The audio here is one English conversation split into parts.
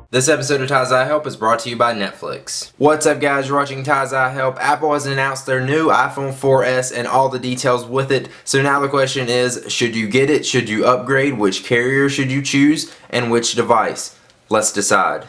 This episode of Ty's Eye Help is brought to you by Netflix. What's up guys, you're watching Ty's Eye Help. Apple has announced their new iPhone 4S and all the details with it. So now the question is, should you get it? Should you upgrade? Which carrier should you choose? And which device? Let's decide.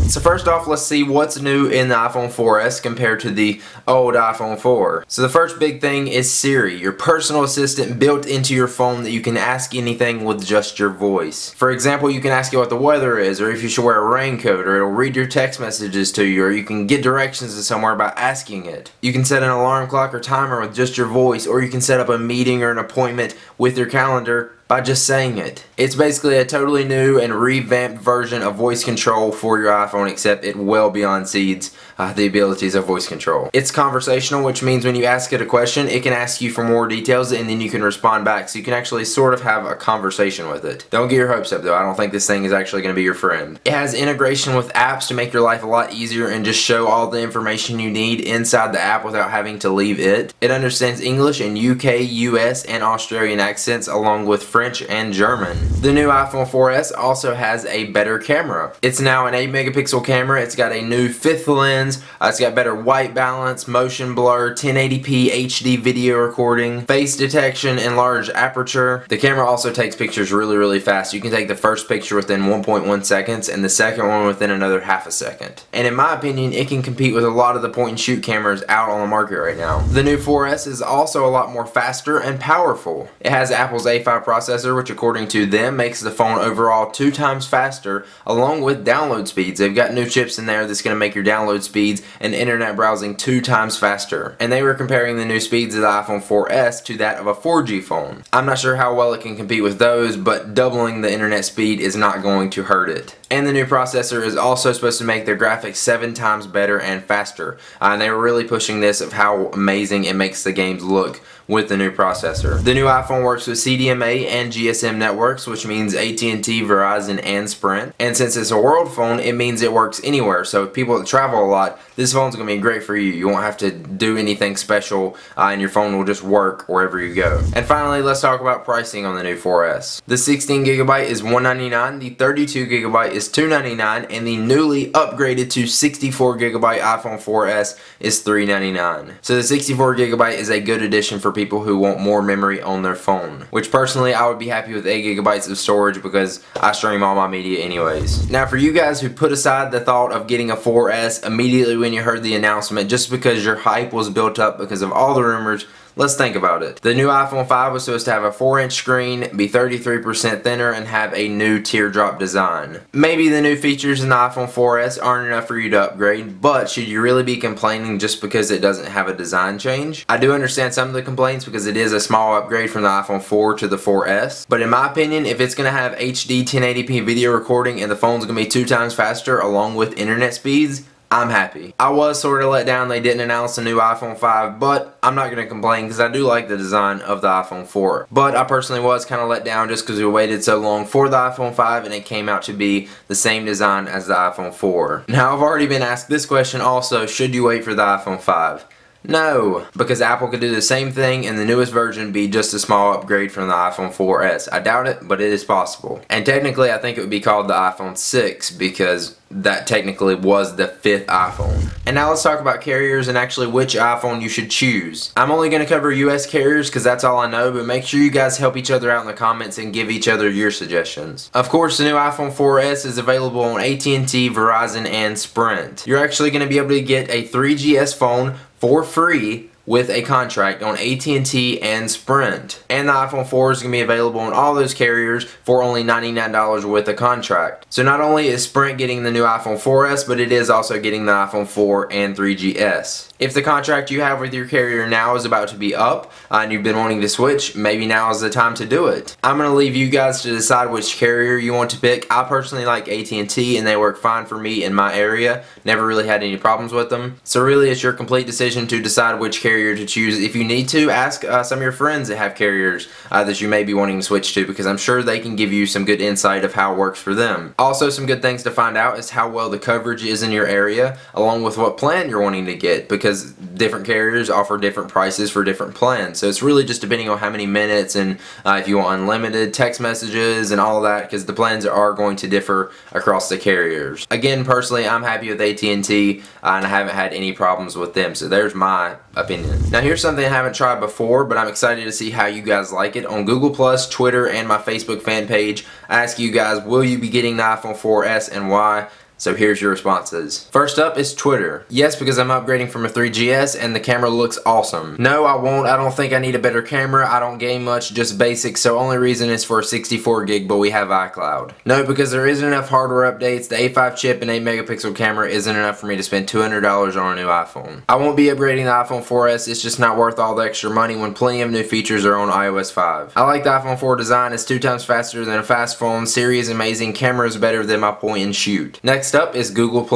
So first off, let's see what's new in the iPhone 4S compared to the old iPhone 4. So the first big thing is Siri, your personal assistant built into your phone that you can ask anything with just your voice. For example, you can ask it what the weather is, or if you should wear a raincoat, or it'll read your text messages to you, or you can get directions to somewhere by asking it. You can set an alarm clock or timer with just your voice, or you can set up a meeting or an appointment with your calendar by just saying it. It's basically a totally new and revamped version of voice control for your iPhone, except it well beyond exceeds the abilities of voice control. It's conversational, which means when you ask it a question, it can ask you for more details and then you can respond back, so you can actually sort of have a conversation with it. Don't get your hopes up though, I don't think this thing is actually going to be your friend. It has integration with apps to make your life a lot easier and just show all the information you need inside the app without having to leave it. It understands English and UK, US, and Australian accents along with French and German. The new iPhone 4S also has a better camera. It's now an 8 megapixel camera. It's got a new 5th lens. It's got better white balance, motion blur, 1080p HD video recording, face detection, and large aperture. The camera also takes pictures really fast. You can take the first picture within 1.1 seconds and the second one within another half a second. And in my opinion, it can compete with a lot of the point and shoot cameras out on the market right now. The new 4S is also a lot more faster and powerful. It has Apple's A5 processor, which according to them makes the phone overall 2 times faster, along with download speeds. They've got new chips in there that's going to make your download speeds and internet browsing 2 times faster. And they were comparing the new speeds of the iPhone 4S to that of a 4G phone. I'm not sure how well it can compete with those, but doubling the internet speed is not going to hurt it. And the new processor is also supposed to make their graphics 7 times better and faster. And they were really pushing this of how amazing it makes the games look with the new processor. The new iPhone works with CDMA and GSM networks, which means AT&T, Verizon, and Sprint. And since it's a world phone, it means it works anywhere. So if people that travel a lot, this phone's going to be great for you. You won't have to do anything special and your phone will just work wherever you go. And finally, let's talk about pricing on the new 4S. The 16GB is $199, the 32GB is $299, and the newly upgraded to 64GB iPhone 4S is $399. So the 64GB is a good addition for people who want more memory on their phone, which personally I would be happy with 8GB of storage because I stream all my media anyways. Now for you guys who put aside the thought of getting a 4S immediately when you heard the announcement just because your hype was built up because of all the rumors, let's think about it. The new iPhone 5 was supposed to have a 4-inch screen, be 33% thinner, and have a new teardrop design. Maybe the new features in the iPhone 4S aren't enough for you to upgrade, but should you really be complaining just because it doesn't have a design change? I do understand some of the complaints because it is a small upgrade from the iPhone 4 to the 4S, but in my opinion, if it's going to have HD 1080p video recording and the phone's going to be 2 times faster along with internet speeds, I'm happy. I was sort of let down they didn't announce a new iPhone 5, but I'm not going to complain because I do like the design of the iPhone 4. But I personally was kind of let down just because we waited so long for the iPhone 5 and it came out to be the same design as the iPhone 4. Now I've already been asked this question also, should you wait for the iPhone 5? No, because Apple could do the same thing and the newest version be just a small upgrade from the iPhone 4S. I doubt it, but it is possible. And technically I think it would be called the iPhone 6 because that technically was the 5th iPhone. And now let's talk about carriers and actually which iPhone you should choose. I'm only going to cover US carriers because that's all I know, but make sure you guys help each other out in the comments and give each other your suggestions. Of course, the new iPhone 4S is available on AT&T, Verizon, and Sprint. You're actually going to be able to get a 3GS phone for free with a contract on AT&T and Sprint. And the iPhone 4 is going to be available on all those carriers for only $99 with a contract. So not only is Sprint getting the new iPhone 4S, but it is also getting the iPhone 4 and 3GS. If the contract you have with your carrier now is about to be up and you've been wanting to switch, maybe now is the time to do it. I'm going to leave you guys to decide which carrier you want to pick. I personally like AT&T and they work fine for me in my area. Never really had any problems with them. So really it's your complete decision to decide which carrier to choose. If you need to, ask some of your friends that have carriers that you may be wanting to switch to, because I'm sure they can give you some good insight of how it works for them. Also, some good things to find out is how well the coverage is in your area, along with what plan you're wanting to get, because because different carriers offer different prices for different plans. So it's really just depending on how many minutes and if you want unlimited text messages and all of that, because the plans are going to differ across the carriers. Again, personally, I'm happy with AT&T and I haven't had any problems with them. So there's my opinion. Now here's something I haven't tried before, but I'm excited to see how you guys like it. On Google+, Twitter, and my Facebook fan page, I ask you guys, will you be getting the iPhone 4S and why? So here's your responses. First up is Twitter. Yes, because I'm upgrading from a 3GS and the camera looks awesome. No, I won't. I don't think I need a better camera. I don't game much, just basic, so only reason is for 64 gig, but we have iCloud. No, because there isn't enough hardware updates. The A5 chip and 8 megapixel camera isn't enough for me to spend $200 on a new iPhone. I won't be upgrading the iPhone 4S. It's just not worth all the extra money when plenty of new features are on iOS 5. I like the iPhone 4 design. It's 2 times faster than a fast phone. Siri is amazing. Camera is better than my point and shoot. Next up is Google+.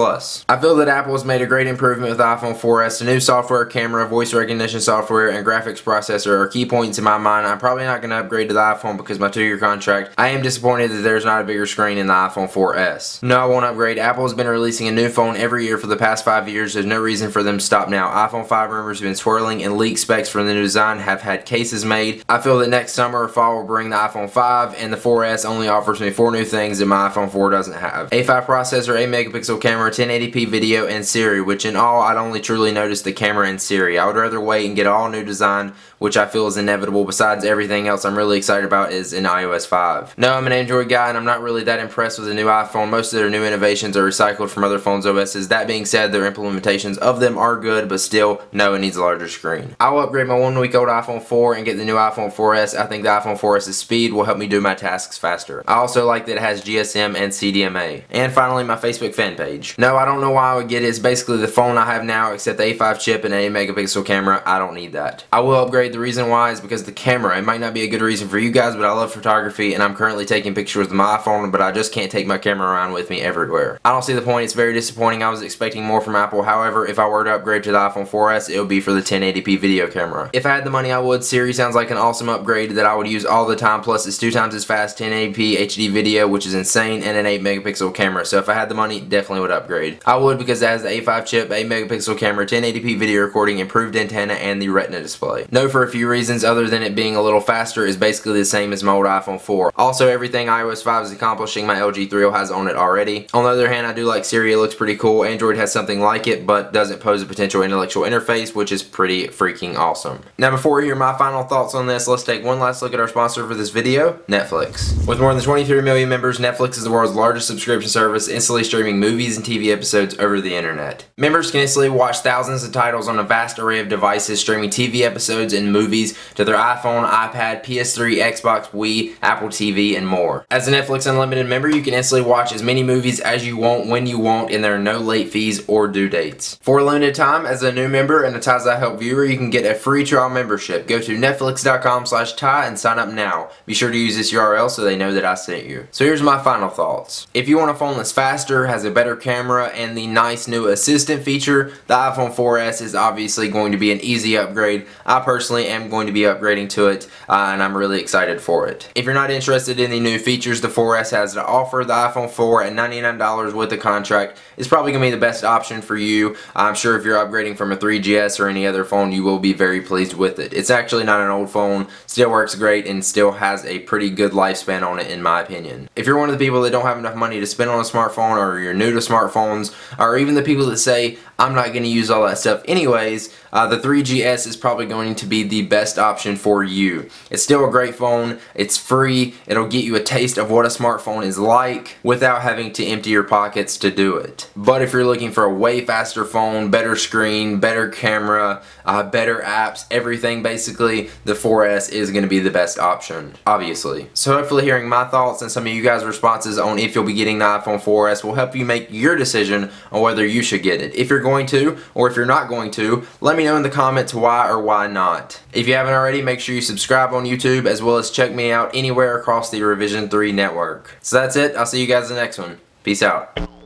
I feel that Apple has made a great improvement with the iPhone 4S. The new software, camera, voice recognition software, and graphics processor are key points in my mind. I'm probably not going to upgrade to the iPhone because my 2-year contract. I am disappointed that there's not a bigger screen in the iPhone 4S. No, I won't upgrade. Apple has been releasing a new phone every year for the past 5 years. There's no reason for them to stop now. iPhone 5 rumors have been swirling and leaked specs for the new design have had cases made. I feel that next summer or fall will bring the iPhone 5, and the 4S only offers me 4 new things that my iPhone 4 doesn't have. A5 processor, 8 megapixel camera, 1080p video, and Siri, which in all I'd only truly notice the camera and Siri. I would rather wait and get all new design, which I feel is inevitable. Besides, everything else I'm really excited about is in iOS 5. No, I'm an Android guy and I'm not really that impressed with the new iPhone. Most of their new innovations are recycled from other phones' OSs. That being said, their implementations of them are good, but still, no, it needs a larger screen. I will upgrade my 1-week-old iPhone 4 and get the new iPhone 4S. I think the iPhone 4S's speed will help me do my tasks faster. I also like that it has GSM and CDMA. And finally, my Facebook fan page. No, I don't know why I would get it. It's basically the phone I have now, except the A5 chip and an 8 megapixel camera. I don't need that. I will upgrade. The reason why is because the camera. It might not be a good reason for you guys, but I love photography and I'm currently taking pictures with my iPhone, but I just can't take my camera around with me everywhere. I don't see the point. It's very disappointing. I was expecting more from Apple. However, if I were to upgrade to the iPhone 4S, it would be for the 1080p video camera. If I had the money, I would. Siri sounds like an awesome upgrade that I would use all the time, plus it's 2 times as fast 1080p HD video, which is insane, and an 8 megapixel camera. So if I had the money, definitely would upgrade. I would, because it has the A5 chip, 8 megapixel camera, 1080p video recording, improved antenna, and the Retina display. No, for a few reasons other than it being a little faster, is basically the same as my old iPhone 4. Also, everything iOS 5 is accomplishing, my LG 3 has on it already. On the other hand, I do like Siri. It looks pretty cool. Android has something like it, but doesn't pose a potential intellectual interface, which is pretty freaking awesome. Now, before we hear my final thoughts on this, let's take one last look at our sponsor for this video, Netflix. With more than 23 million members, Netflix is the world's largest subscription service, instantly streaming movies and TV episodes over the internet. Members can instantly watch thousands of titles on a vast array of devices, streaming TV episodes and movies to their iPhone, iPad, PS3, Xbox, Wii, Apple TV, and more. As a Netflix Unlimited member, you can instantly watch as many movies as you want, when you want, and there are no late fees or due dates. For a limited time, as a new member and a Ties I Help viewer, you can get a free trial membership. Go to netflix.com/tie and sign up now. Be sure to use this URL so they know that I sent you. So here's my final thoughts. If you want a phone that's faster, has a better camera, and the nice new assistant feature, the iPhone 4S is obviously going to be an easy upgrade. I personally am going to be upgrading to it, and I'm really excited for it. If you're not interested in the new features the 4S has to offer, the iPhone 4 at $99 with the contract is probably going to be the best option for you. I'm sure if you're upgrading from a 3GS or any other phone, you will be very pleased with it. It's actually not an old phone, still works great, and still has a pretty good lifespan on it in my opinion. If you're one of the people that don't have enough money to spend on a smartphone, or you're new to smartphones, or even the people that say, I'm not going to use all that stuff anyways, the 3GS is probably going to be the best option for you. It's still a great phone, it's free, it'll get you a taste of what a smartphone is like without having to empty your pockets to do it. But if you're looking for a way faster phone, better screen, better camera, better apps, everything basically, the 4S is going to be the best option, obviously. So hopefully hearing my thoughts and some of you guys' responses on if you'll be getting the iPhone 4S will help you make your decision on whether you should get it. If you're going to, or if you're not going to, let me know in the comments why or why not. If you haven't already, make sure you subscribe on YouTube, as well as check me out anywhere across the Revision 3 network. So that's it. I'll see you guys in the next one. Peace out.